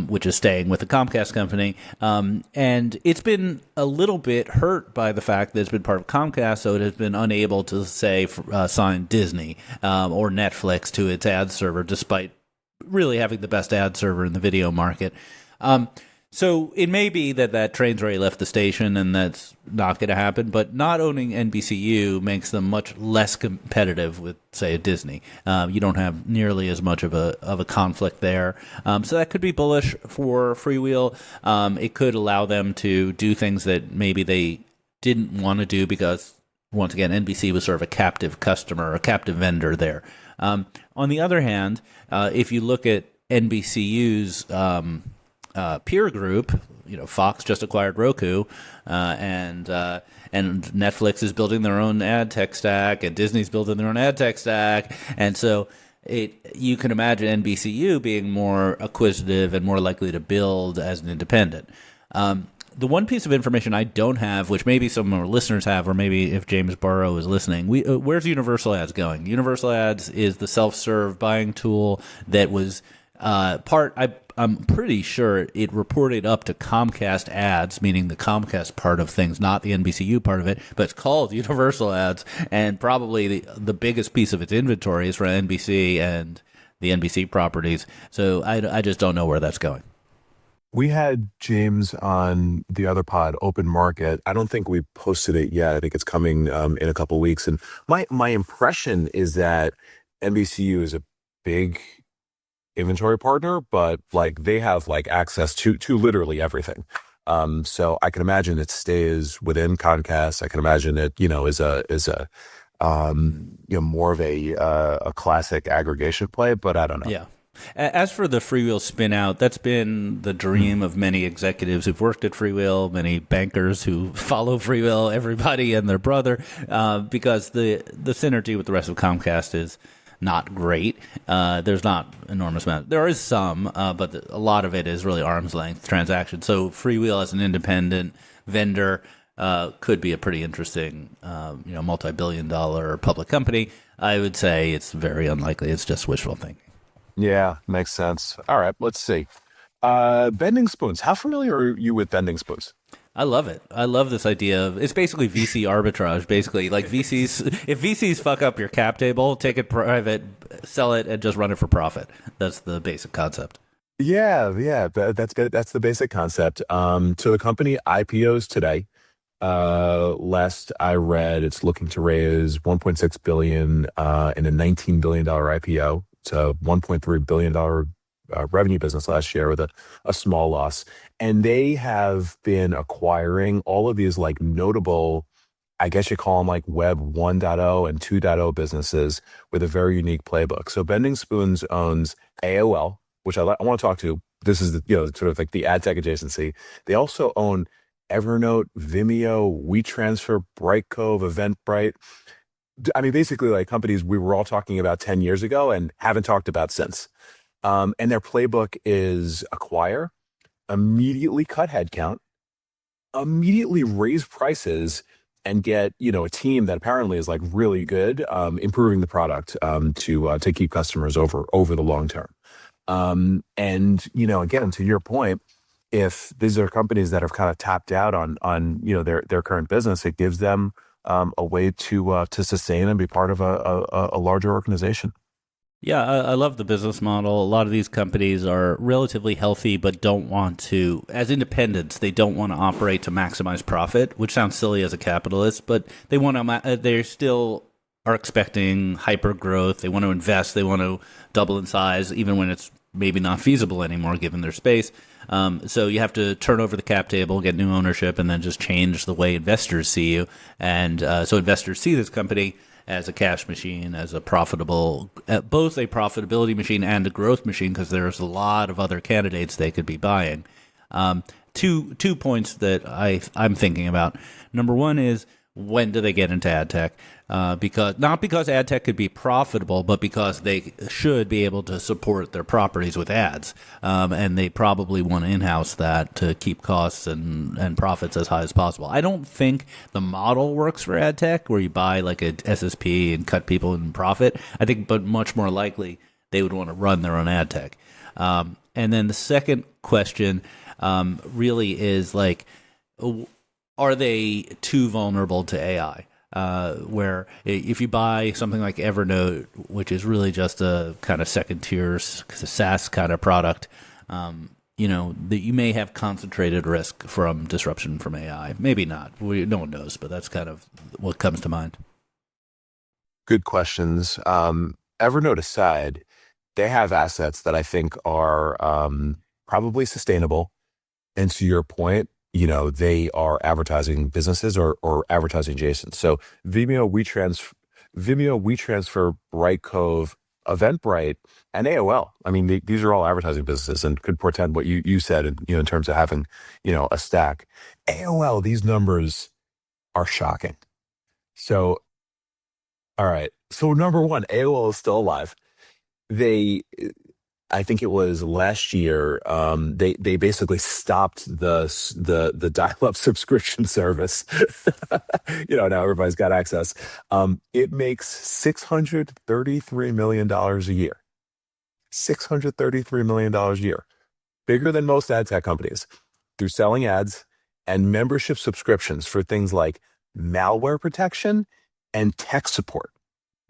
which is staying with the Comcast company. And it's been a little bit hurt by the fact that it's been part of Comcast, so it has been unable to, say, sign Disney or Netflix to its ad server, despite really having the best ad server in the video market. So it may be that train's already left the station and that's not going to happen, but not owning NBCU makes them much less competitive with, say, a Disney. You don't have nearly as much of a conflict there. So that could be bullish for Freewheel. It could allow them to do things that maybe they didn't want to do because, once again, NBC was sort of a captive customer, a captive vendor there. On the other hand, if you look at NBCU's peer group, Fox just acquired Roku, and Netflix is building their own ad tech stack, and Disney's building their own ad tech stack, and so you can imagine NBCU being more acquisitive and more likely to build as an independent. The one piece of information I don't have, which maybe some of our listeners have, or maybe if James Barrow is listening, where's Universal Ads going? Universal Ads is the self-serve buying tool that was I'm pretty sure it reported up to Comcast Ads, meaning the Comcast part of things, not the NBCU part of it, but it's called Universal Ads, and probably the biggest piece of its inventory is for NBC and the NBC properties. So I just don't know where that's going. We had James on the other pod, Open Market. I don't think we posted it yet. I think it's coming in a couple of weeks. And my impression is that NBCU is a big inventory partner, but like they have like access to literally everything. So I can imagine it stays within Comcast. I can imagine it, is a more of a classic aggregation play, but I don't know. Yeah. As for the Freewheel spin out, that's been the dream of many executives who've worked at Freewheel, many bankers who follow Freewheel, everybody and their brother, because the synergy with the rest of Comcast is not great. There's not enormous amount. There is some, but a lot of it is really arm's length transactions. So Freewheel as an independent vendor could be a pretty interesting, multi-billion-dollar public company. I would say it's very unlikely. It's just wishful thinking. Yeah, makes sense. All right, let's see. Bending spoons. How familiar are you with bending spoons? I love it. I love this idea of it's basically VC arbitrage. Basically, like if VCs fuck up your cap table, take it private, sell it, and just run it for profit. That's the basic concept. Yeah, that's good. That's the basic concept. So the company IPOs today. Last I read, it's looking to raise $1.6 billion in a $19 billion IPO. It's a $1.3 billion revenue business last year with a small loss. And they have been acquiring all of these like notable, I guess you call them like Web 1.0 and 2.0 businesses with a very unique playbook. So Bending Spoons owns AOL, which I want to talk to. This is sort of like the ad tech adjacency. They also own Evernote, Vimeo, WeTransfer, Brightcove, Eventbrite. I mean, basically like companies we were all talking about 10 years ago and haven't talked about since. And their playbook is acquire, immediately cut headcount, immediately raise prices, and get a team that apparently is like really good, improving the product to keep customers over the long term. And again, to your point, if these are companies that have kind of tapped out on their current business, it gives them a way to sustain and be part of a larger organization. Yeah, I love the business model. A lot of these companies are relatively healthy, but don't want to, as independents, they don't want to operate to maximize profit, which sounds silly as a capitalist, but they still are expecting hyper growth. They want to invest. They want to double in size, even when it's maybe not feasible anymore given their space. So you have to turn over the cap table, get new ownership, and then just change the way investors see you. And so investors see this company as a cash machine, as a profitable, both a profitability machine and a growth machine, because there's a lot of other candidates they could be buying. Two points that I'm thinking about. Number one is, when do they get into ad tech? Not because ad tech could be profitable, but because they should be able to support their properties with ads, and they probably want to in-house that to keep costs and profits as high as possible. I don't think the model works for ad tech where you buy like a SSP and cut people in profit. I think, but much more likely they would want to run their own ad tech. And then the second question really is like, are they too vulnerable to AI? Where if you buy something like Evernote, which is really just a kind of second tier SaaS kind of product, that you may have concentrated risk from disruption from AI. Maybe not. No one knows, but that's kind of what comes to mind. Good questions. Evernote aside, they have assets that I think are probably sustainable. And to your point, they are advertising businesses or advertising adjacent. So Vimeo, WeTransfer, Brightcove, Eventbrite, and AOL. I mean, these are all advertising businesses and could portend what you said, in terms of having, a stack. AOL, these numbers are shocking. So, all right. So number one, AOL is still alive. I think it was last year, they basically stopped the dial-up subscription service. Now everybody's got access. It makes $633 million a year. $633 million a year. Bigger than most ad tech companies, through selling ads and membership subscriptions for things like malware protection and tech support.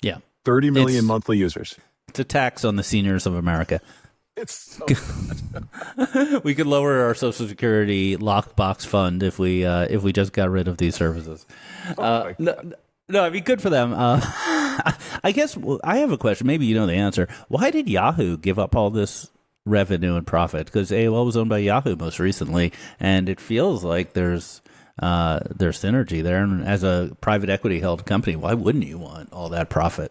Yeah. 30 million monthly users. It's a tax on the seniors of America. It's so we could lower our Social Security lockbox fund if we just got rid of these services. No, I mean, good for them. I guess I have a question. Maybe you know the answer. Why did Yahoo give up all this revenue and profit? Because AOL was owned by Yahoo most recently, and it feels like there's synergy there. And as a private equity held company, why wouldn't you want all that profit?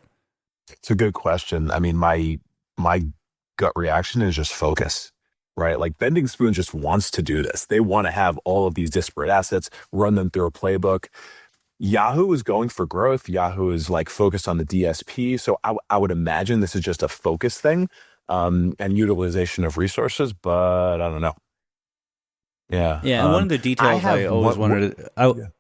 It's a good question. I mean, my gut reaction is just focus, right? Like Bending Spoon just wants to do this. They want to have all of these disparate assets, run them through a playbook. Yahoo is going for growth. Yahoo is like focused on the DSP. So I would imagine this is just a focus thing, and utilization of resources, but I don't know. Yeah. Yeah. And one of the details I always wanted to,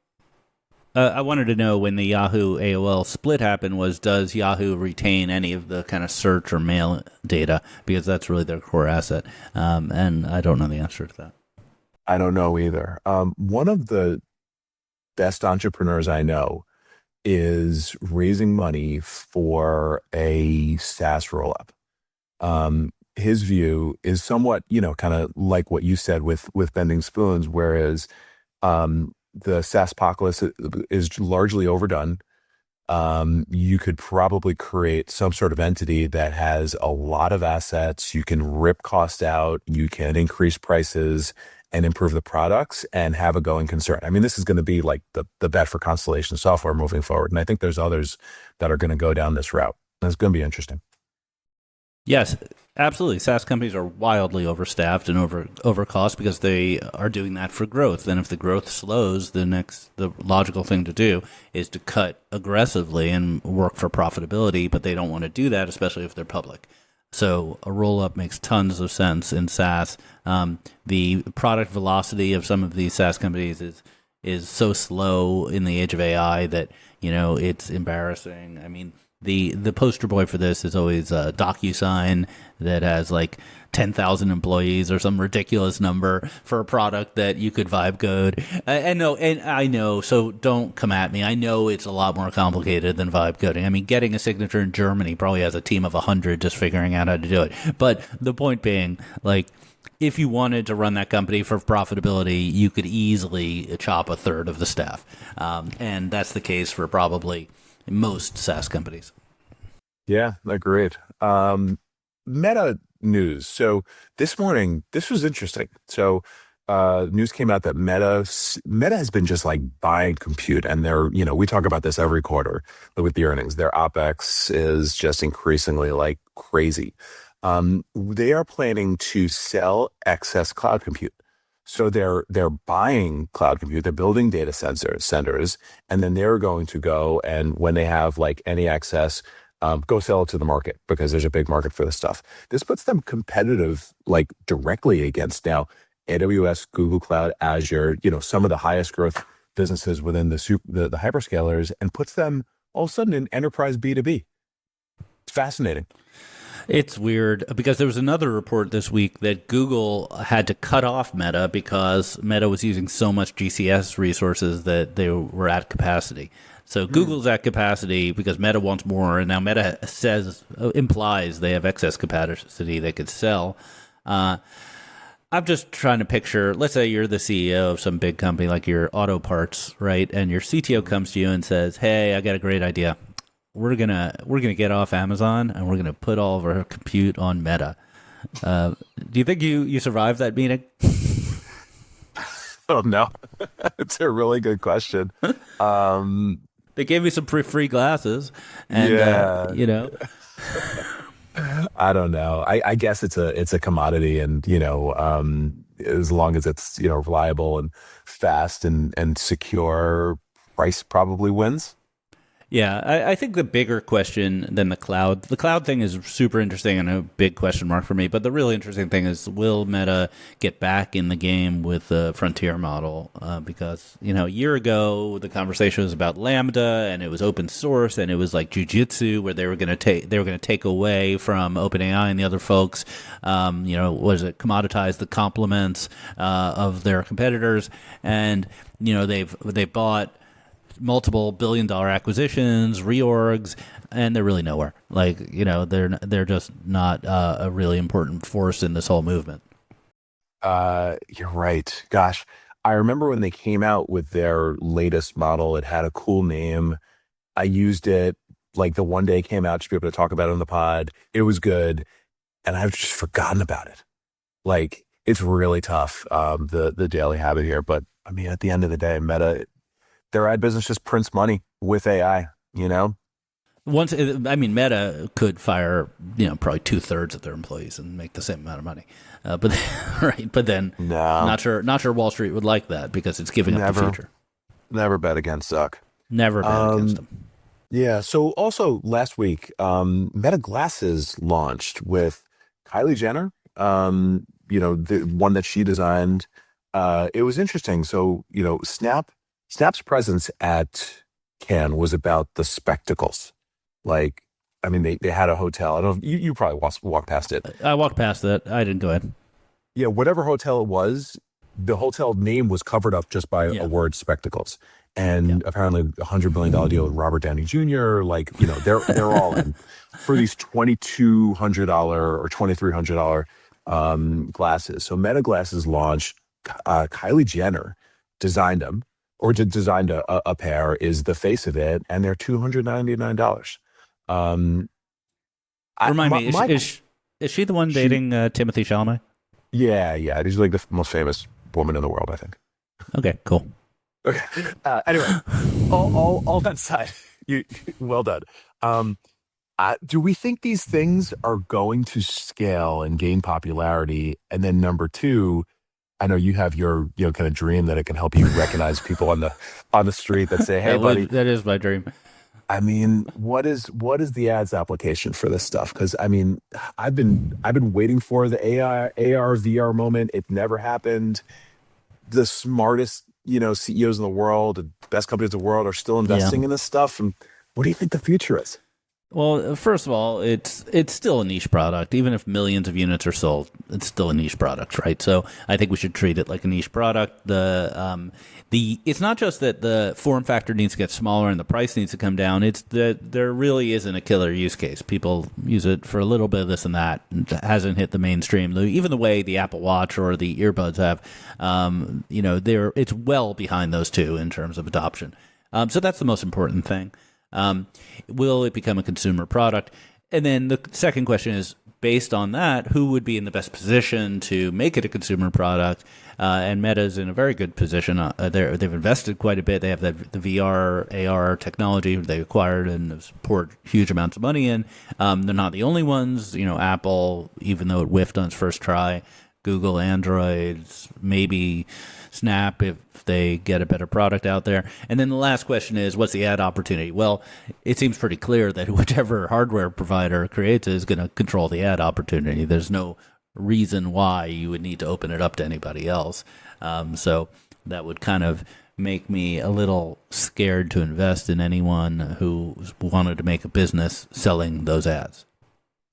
I wanted to know when the Yahoo AOL split happened was, does Yahoo retain any of the kind of search or mail data? Because that's really their core asset. And I don't know the answer to that. I don't know either. One of the best entrepreneurs I know is raising money for a SaaS roll-up. His view is somewhat, kind of like what you said with Bending Spoons, whereas the SaaS apocalypse is largely overdone. You could probably create some sort of entity that has a lot of assets. You can rip costs out. You can increase prices and improve the products and have a going concern. I mean, this is going to be like the bet for Constellation Software moving forward. And I think there's others that are going to go down this route. And it's going to be interesting. Yes, absolutely. SaaS companies are wildly overstaffed and overcost because they are doing that for growth. And if the growth slows, the logical thing to do is to cut aggressively and work for profitability, but they don't want to do that, especially if they're public. So a roll-up makes tons of sense in SaaS. The product velocity of some of these SaaS companies is so slow in the age of AI that, it's embarrassing. I mean, the poster boy for this is always DocuSign that has like 10,000 employees or some ridiculous number for a product that you could vibe code. And I know, so don't come at me. I know it's a lot more complicated than vibe coding. I mean, getting a signature in Germany probably has a team of 100 just figuring out how to do it. But the point being, like, if you wanted to run that company for profitability, you could easily chop a third of the staff. And that's the case for probably most SaaS companies. Yeah, agreed. Meta news. So this morning, this was interesting. So news came out that Meta has been just like buying compute, and we talk about this every quarter with the earnings. Their OpEx is just increasingly like crazy. They are planning to sell excess cloud compute. So they're buying cloud compute, they're building data centers, and then they're going to go, and when they have like any excess, go sell it to the market, because there's a big market for this stuff. This puts them competitive, like directly against now AWS, Google Cloud, Azure, some of the highest growth businesses within the hyperscalers, and puts them all of a sudden in enterprise B2B. It's fascinating. It's weird because there was another report this week that Google had to cut off Meta because Meta was using so much GCS resources that they were at capacity. So Google's at capacity because Meta wants more, and now Meta implies they have excess capacity they could sell. I'm just trying to picture, let's say you're the CEO of some big company like your auto parts, right? And your CTO comes to you and says, "Hey, I got a great idea. We're gonna get off Amazon and we're gonna put all of our compute on Meta." Do you think you survived that meeting? Oh no, it's a really good question. They gave me some free glasses, and I don't know. I guess it's a commodity, and as long as it's reliable and fast and secure, price probably wins. Yeah, I think the bigger question than the cloud thing is super interesting and a big question mark for me. But the really interesting thing is, will Meta get back in the game with the frontier model? Because a year ago the conversation was about Lambda, and it was open source, and it was like jujitsu, where they were going to take away from OpenAI and the other folks. Commoditize the complements of their competitors, and they've bought multiple billion-dollar acquisitions, reorgs, and they're really nowhere. Like, they're just not a really important force in this whole movement. You're right. Gosh, I remember when they came out with their latest model. It had a cool name. I used it like the one day it came out to be able to talk about it on the pod. It was good, and I've just forgotten about it. Like, it's really tough, the daily habit here. But I mean, at the end of the day, Meta, their ad business just prints money with AI, Meta could fire, probably 2/3 of their employees and make the same amount of money. But right, but then no, not sure Wall Street would like that, because it's giving up the future. Never bet against Zuck. Never bet against them. Yeah. So also last week, Meta Glasses launched with Kylie Jenner. The one that she designed. It was interesting. So Snap's presence at Cannes was about the spectacles. Like, I mean, they had a hotel. I don't know if you probably walked past it. I walked past that. I didn't go in. Yeah, whatever hotel it was, the hotel name was covered up just by a word, spectacles. And apparently $100 million deal with Robert Downey Jr. Like, they're all in for these $2,200 or $2,300 glasses. So Meta Glasses launched. Kylie Jenner designed them. Or designed a pair, is the face of it, and they're $299. Remind me, is she the one dating Timothée Chalamet? Yeah. She's like the most famous woman in the world, I think. Okay, cool. Okay. Anyway, all that aside, well done. Do we think these things are going to scale and gain popularity? And then number two, I know you have your kind of dream that it can help you recognize people on the street that say, "Hey, buddy." That is my dream. I mean, what is the ads application for this stuff? Because I mean, I've been waiting for the AR VR moment. It never happened. The smartest CEOs in the world, the best companies in the world, are still investing in this stuff. And what do you think the future is? Well, first of all, it's still a niche product. Even if millions of units are sold, it's still a niche product, right? So I think we should treat it like a niche product. It's not just that the form factor needs to get smaller and the price needs to come down. It's that there really isn't a killer use case. People use it for a little bit of this and that. It hasn't hit the mainstream. Even the way the Apple Watch or the earbuds have, it's well behind those two in terms of adoption. So that's the most important thing. Will it become a consumer product? And then the second question is, based on that, who would be in the best position to make it a consumer product? And Meta's in a very good position. They've invested quite a bit. They have the VR, AR technology they acquired and have poured huge amounts of money in. They're not the only ones. Apple, even though it whiffed on its first try, Google, Androids, maybe Snap if they get a better product out there. And then the last question is, what's the ad opportunity? Well, it seems pretty clear that whichever hardware provider creates it is going to control the ad opportunity. There's no reason why you would need to open it up to anybody else. So that would kind of make me a little scared to invest in anyone who wanted to make a business selling those ads.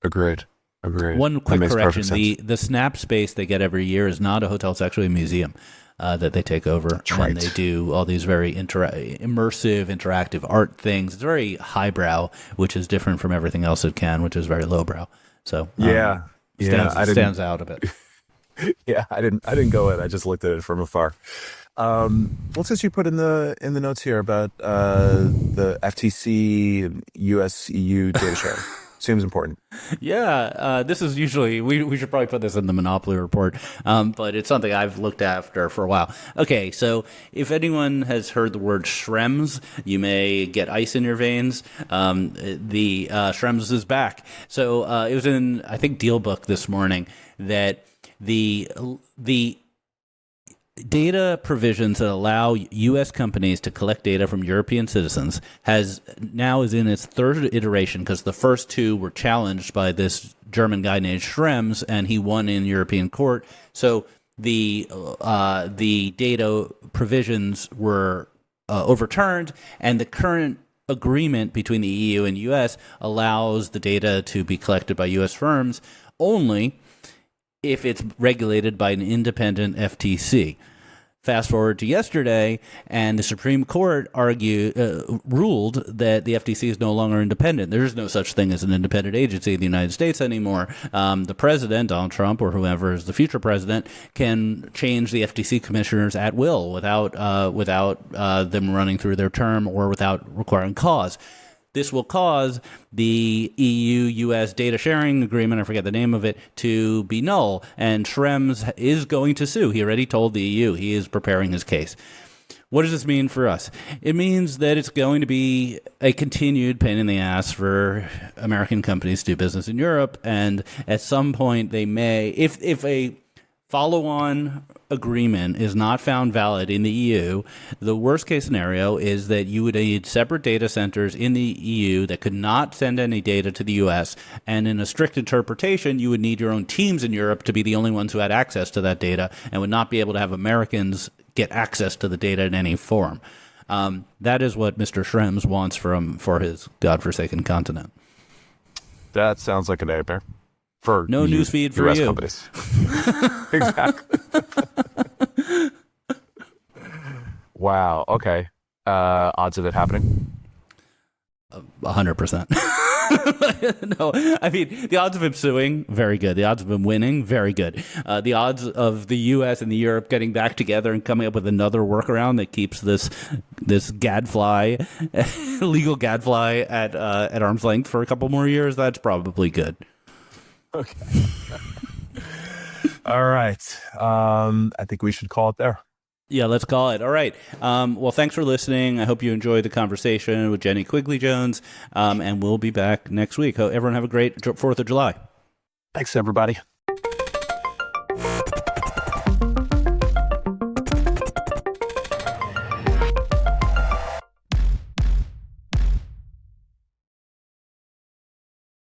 Agreed. One quick correction: the Snap space they get every year is not a hotel; it's actually a museum that they take over. That's and right. They do all these very immersive, interactive art things. It's very highbrow, which is different from everything else it can, which is very lowbrow. So stands out a bit. Yeah, I didn't go in. I just looked at it from afar. What's this you put in the notes here about the FTC US EU data sharing? Seems important. Yeah, this is usually, we should probably put this in the Monopoly report, but it's something I've looked after for a while. Okay, so if anyone has heard the word Schrems, you may get ice in your veins. The Schrems is back. So it was in, I think, DealBook this morning that the data provisions that allow U.S. companies to collect data from European citizens is in its third iteration, because the first two were challenged by this German guy named Schrems, and he won in European court. So the data provisions were overturned, and the current agreement between the EU and U.S. allows the data to be collected by U.S. firms only if it's regulated by an independent FTC. Fast forward to yesterday, and the Supreme Court ruled that the FTC is no longer independent. There is no such thing as an independent agency in the United States anymore. The president, Donald Trump, or whoever is the future president, can change the FTC commissioners at will without them running through their term or without requiring cause. This will cause the EU-US data sharing agreement, I forget the name of it, to be null. And Schrems is going to sue. He already told the EU. He is preparing his case. What does this mean for us? It means that it's going to be a continued pain in the ass for American companies to do business in Europe. And at some point they may, if a follow-on agreement is not found valid in the EU, the worst case scenario is that you would need separate data centers in the EU that could not send any data to the US, and in a strict interpretation, you would need your own teams in Europe to be the only ones who had access to that data and would not be able to have Americans get access to the data in any form. That is what Mr. Schrems wants for his godforsaken continent. That sounds like a nightmare. For no newsfeed for US you. Companies. Exactly. Wow. Okay. Odds of it happening? 100%. No, I mean, the odds of him suing, very good. The odds of him winning, very good. The odds of the U.S. and the Europe getting back together and coming up with another workaround that keeps this gadfly, legal gadfly at arm's length for a couple more years, that's probably good. Okay. All right. I think we should call it there. Yeah, let's call it. All right. Well, thanks for listening. I hope you enjoyed the conversation with Jenny Quigley-Jones, and we'll be back next week. Everyone have a great 4th of July. Thanks, everybody.